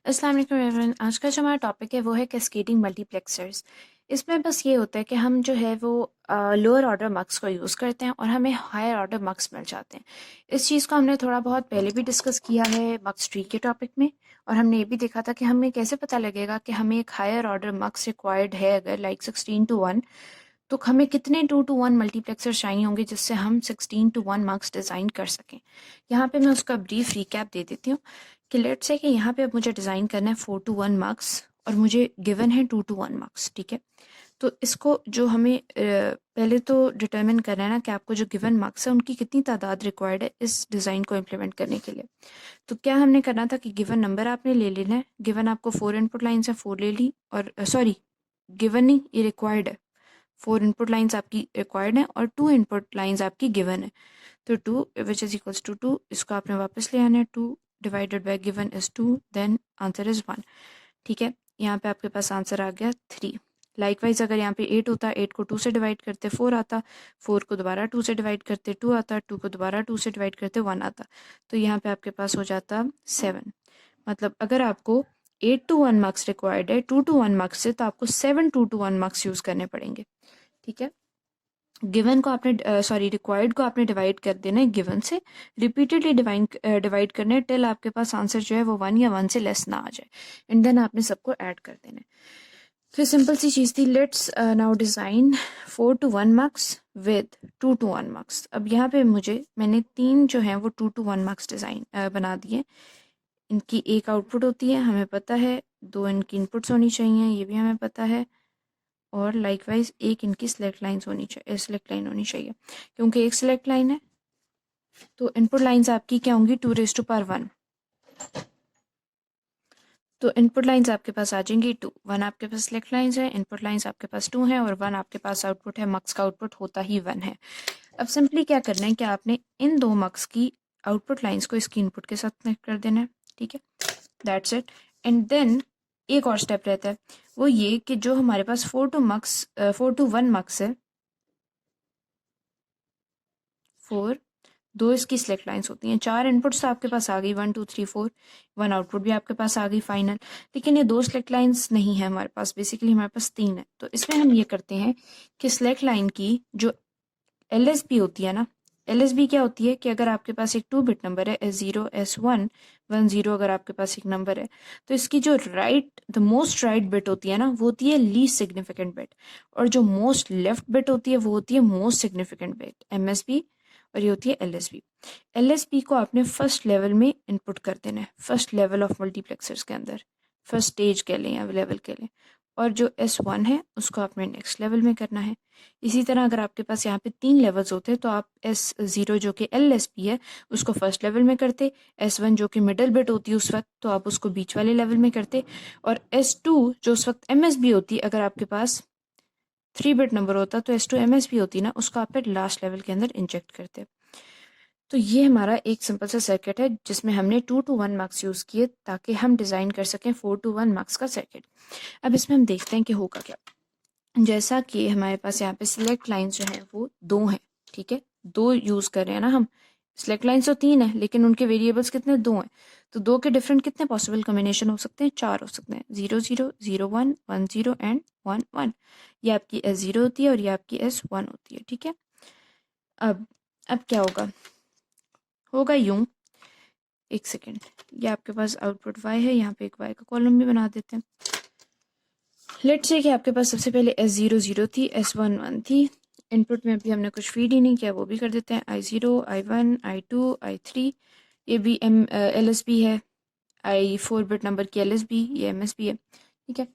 अस्सलाम वालेकुम एवरीवन। आज का जो हमारा टॉपिक है वो है कैस्केडिंग मल्टीप्लेक्सर्स। इसमें बस ये होता है कि हम जो है वो लोअर ऑर्डर मक्स को यूज़ करते हैं और हमें हायर ऑर्डर मक्स मिल जाते हैं। इस चीज़ को हमने थोड़ा बहुत पहले भी डिस्कस किया है मक्स ट्री के टॉपिक में, और हमने ये भी देखा था कि हमें कैसे पता लगेगा कि हमें एक हायर ऑर्डर मक्स रिक्वायर्ड है। अगर लाइक 16:1 तो हमें कितने 2:1 मल्टीप्लेक्सर चाहिए होंगे जिससे हम 16:1 मार्क्स डिज़ाइन कर सकें। यहाँ पे मैं उसका ब्रीफ रिकैप दे देती हूँ कि लेट्स से कि यहाँ पे अब मुझे डिज़ाइन करना है 4:1 मार्क्स और मुझे गिवन है 2:1 मार्क्स। ठीक है, तो इसको जो हमें पहले तो डिटर्मिन करना है ना कि आपको जो गिवन मार्क्स है उनकी कितनी तादाद रिक्वायर्ड है इस डिज़ाइन को इम्प्लीमेंट करने के लिए। तो क्या हमने करना था कि गिवन नंबर आपने ले लेना है। गिवन आपको 4 इनपुट लाइन है, 4 ले ली, और सॉरी, गिवन नहीं, ये रिक्वायर्ड है। 4 इनपुट लाइंस आपकी रिक्वायर्ड है और 2 इनपुट लाइंस आपकी गिवन है। तो 2 विच इज इक्वल्स टू 2, इसको आपने वापस ले आना है। 2 divided by given is 2, then answer is 1। ठीक है, यहाँ पे आपके पास आंसर आ गया 3। लाइकवाइज अगर यहाँ पे 8 होता, 8 को 2 से डिवाइड करते 4 आता, 4 को दोबारा 2 से डिवाइड करते 2 आता, 2 को दोबारा 2 से डिवाइड करते 1 आता। तो यहाँ पे आपके पास हो जाता 7। मतलब अगर आपको 8:1 मार्क्स रिक्वायर्ड है 2:1 मार्क्स से, तो आपको 7:1 मार्क्स यूज करने पड़ेंगे। ठीक है, गिवन को आपने सॉरी रिक्वायर्ड को आपने डिवाइड कर देना है गिवन से, रिपीटेडली डिवाइड करना है टिल आपके पास आंसर जो है वो 1 या 1 से लेस ना आ जाए, एंड देन आपने सबको ऐड कर देना है। फिर सिंपल सी चीज़ थी, let's now design 4:1 marks with 2:1 marks. अब यहाँ पे मैंने 3 जो हैं वो 2:1 मार्क्स डिज़ाइन बना दिए। इनकी एक आउटपुट होती है, हमें पता है। 2 इनकी इनपुट्स होनी चाहिए, ये भी हमें पता है। और लाइकवाइज एक इनकी सिलेक्ट लाइंस होनी चाहिए, सिलेक्ट लाइन होनी चाहिए। क्योंकि एक सिलेक्ट लाइन है तो इनपुट लाइंस आपकी क्या होंगी, 2⁻1। तो इनपुट लाइंस आपके पास आ जाएंगी 2। 1 आपके पास सिलेक्ट लाइंस है, इनपुट लाइंस आपके पास 2 है, और 1 आपके पास आउटपुट है। मक्स का आउटपुट होता ही 1 है। अब सिंपली क्या करना है कि आपने इन 2 मक्स की आउटपुट लाइंस को इसकी इनपुट के साथ कनेक्ट कर देना है। ठीक है, दैट्स इट। एंड देन एक और स्टेप रहता है, वो ये कि जो हमारे पास 4:1 मक्स है, 4 2 इसकी सिलेक्ट लाइंस होती हैं। 4 इनपुट्स तो आपके पास आ गई, 1 2 3 4, 1 आउटपुट भी आपके पास आ गई फाइनल। लेकिन ये 2 सिलेक्ट लाइंस नहीं है हमारे पास, बेसिकली हमारे पास 3 है। तो इसमें हम ये करते हैं कि सिलेक्ट लाइन की जो LSB होती है ना, LSB क्या होती है कि अगर आपके पास एक 2 बिट नंबर है, S0 S1 1 0, अगर आपके पास एक नंबर है तो इसकी जो द मोस्ट राइट बिट होती है ना, वो होती है लीस्ट सिग्निफिकेंट बिट, और जो मोस्ट लेफ्ट बिट होती है वो होती है मोस्ट सिग्निफिकेंट बिट, MSB। और ये होती है LSB। LSB को आपने फर्स्ट लेवल में इनपुट कर देना है, फर्स्ट लेवल ऑफ मल्टीप्लेक्सर्स के अंदर, फर्स्ट स्टेज कह लें या लेवल कह लें। और जो S1 है उसको आपने नेक्स्ट लेवल में करना है। इसी तरह अगर आपके पास यहाँ पे 3 लेवल्स होते तो आप S0 जो कि LSB है उसको फर्स्ट लेवल में करते, S1 जो कि मिडिल बिट होती है उस वक्त तो आप उसको बीच वाले लेवल में करते, और S2 जो उस वक्त MSB होती, अगर आपके पास 3 बिट नंबर होता तो S2 MSB होती ना, उसको आप फिर लास्ट लेवल के अंदर इंजेक्ट करते। तो ये हमारा एक सिंपल सा सर्किट है जिसमें हमने 2:1 मार्क्स यूज़ किए ताकि हम डिज़ाइन कर सकें 4:1 मार्क्स का सर्किट। अब इसमें हम देखते हैं कि होगा क्या। जैसा कि हमारे पास यहाँ पे सिलेक्ट लाइंस जो हैं वो 2 हैं। ठीक है, 2 यूज़ कर रहे हैं ना हम। सिलेक्ट लाइंस तो 3 है लेकिन उनके वेरिएबल्स कितने, 2 हैं। तो 2 के डिफरेंट कितने पॉसिबल कॉम्बिनेशन हो सकते हैं, 4 हो सकते हैं। 0 0 0 1 1 0 एंड 1 1। ये आपकी S0 होती है और ये आपकी S1 होती है। ठीक है, अब अब क्या होगा, होगा यूं, एक सेकेंड, ये आपके पास आउटपुट Y है, यहाँ पे एक Y का कॉलम भी बना देते हैं। लेट्स से कि आपके पास सबसे पहले S0 0 थी, S1 1 थी। इनपुट में अभी हमने कुछ फीड ही नहीं किया, वो भी कर देते हैं। I0 I1 I2 I3, ये भी LSB है। I4 बिट नंबर की LSB, ये MSB है। ठीक है,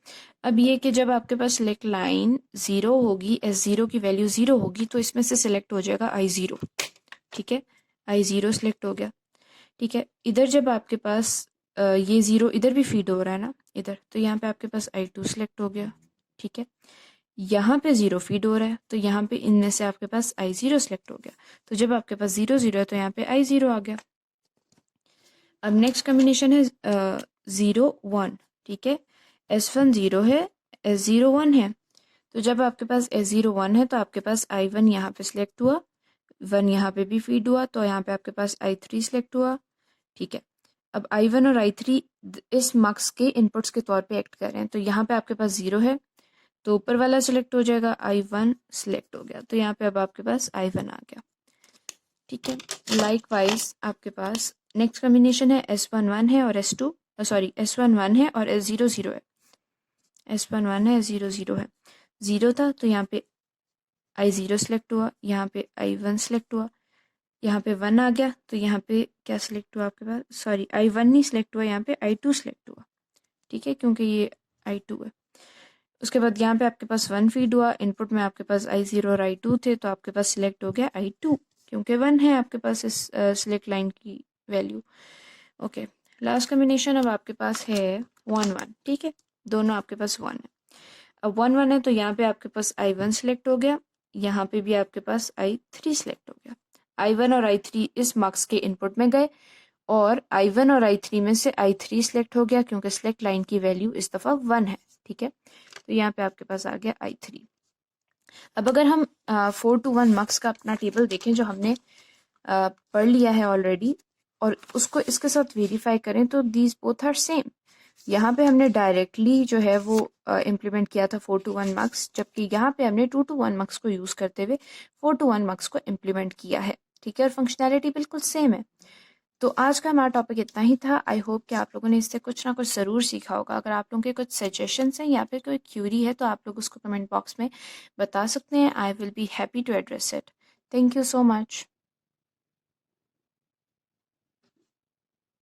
अब ये कि जब आपके पास सिलेक्ट लाइन 0 होगी, S0 की वैल्यू 0 होगी, तो इसमें से सिलेक्ट हो जाएगा I0। ठीक है, I0 सिलेक्ट हो गया। ठीक है, इधर जब आपके पास ये 0 इधर भी फीड हो रहा है ना इधर, तो यहाँ पे आपके पास I2 सिलेक्ट हो गया। ठीक है, यहाँ पे 0 फीड हो रहा है तो यहाँ पे इनमें से आपके पास I0 सिलेक्ट हो गया। तो जब आपके पास 0 0 है तो यहाँ पे I0 आ गया। अब नेक्स्ट कॉम्बिनेशन है 0 1। ठीक है, S1 0 है, S0 1 है। तो जब आपके पास S0 1 है तो आपके पास I1 यहाँ पे सिलेक्ट हुआ, 1 यहाँ पे भी फीड हुआ, तो यहाँ पे आपके पास I3 सिलेक्ट हुआ। ठीक है, अब I1 और I3 इस मार्क्स के इनपुट्स के तौर पे एक्ट कर रहे हैं, तो यहाँ पे आपके पास 0 है तो ऊपर वाला सिलेक्ट हो जाएगा, I1 सिलेक्ट हो गया, तो यहाँ पे अब आपके पास I1 आ गया। ठीक है, लाइकवाइज आपके पास नेक्स्ट कॉम्बिनेशन है S11 है और S2 सॉरी S11 है और S00 है। S11 है, S00 है। 0 था तो यहाँ पे I0 सिलेक्ट हुआ, यहाँ पे I1 सिलेक्ट हुआ, यहाँ पे 1 आ गया तो यहाँ पे क्या सिलेक्ट हुआ आपके पास, सॉरी I1 नहीं सिलेक्ट हुआ, यहाँ पे I2 सिलेक्ट हुआ। ठीक है, क्योंकि ये I2 है। उसके बाद यहाँ पे आपके पास 1 फीड हुआ, इनपुट में आपके पास I0 और I2 थे तो आपके पास सिलेक्ट हो गया I2, क्योंकि 1 है आपके पास इस सिलेक्ट लाइन की वैल्यू। ओके, लास्ट कॉम्बिनेशन अब आपके पास है 1 1। ठीक है, दोनों आपके पास 1 है। अब 1 1 है तो यहाँ पे आपके पास I1 सिलेक्ट हो गया, यहाँ पे भी आपके पास I3 सिलेक्ट हो गया। I1 और I3 इस मार्क्स के इनपुट में गए और I1 और I3 में से I3 सिलेक्ट हो गया क्योंकि सिलेक्ट लाइन की वैल्यू इस दफ़ा 1 है। ठीक है, तो यहाँ पे आपके पास आ गया I3। अब अगर हम 4 to 1 मार्क्स का अपना टेबल देखें जो हमने पढ़ लिया है ऑलरेडी और उसको इसके साथ वेरीफाई करें तो दीज बोथ आर सेम। यहाँ पे हमने डायरेक्टली जो है वो इम्प्लीमेंट किया था 4 to 1 मार्क्स, जबकि यहाँ पे हमने 2 to 1 मार्क्स को यूज़ करते हुए 4 to 1 मार्क्स को इम्प्लीमेंट किया है। ठीक है, और फंक्शनैलिटी बिल्कुल सेम है। तो आज का हमारा टॉपिक इतना ही था। आई होप कि आप लोगों ने इससे कुछ ना कुछ ज़रूर सीखा होगा। अगर आप लोगों के कुछ सजेशंस हैं या फिर कोई क्यूरी है तो आप लोग उसको कमेंट बॉक्स में बता सकते हैं। I will be happy to address it. Thank you so much.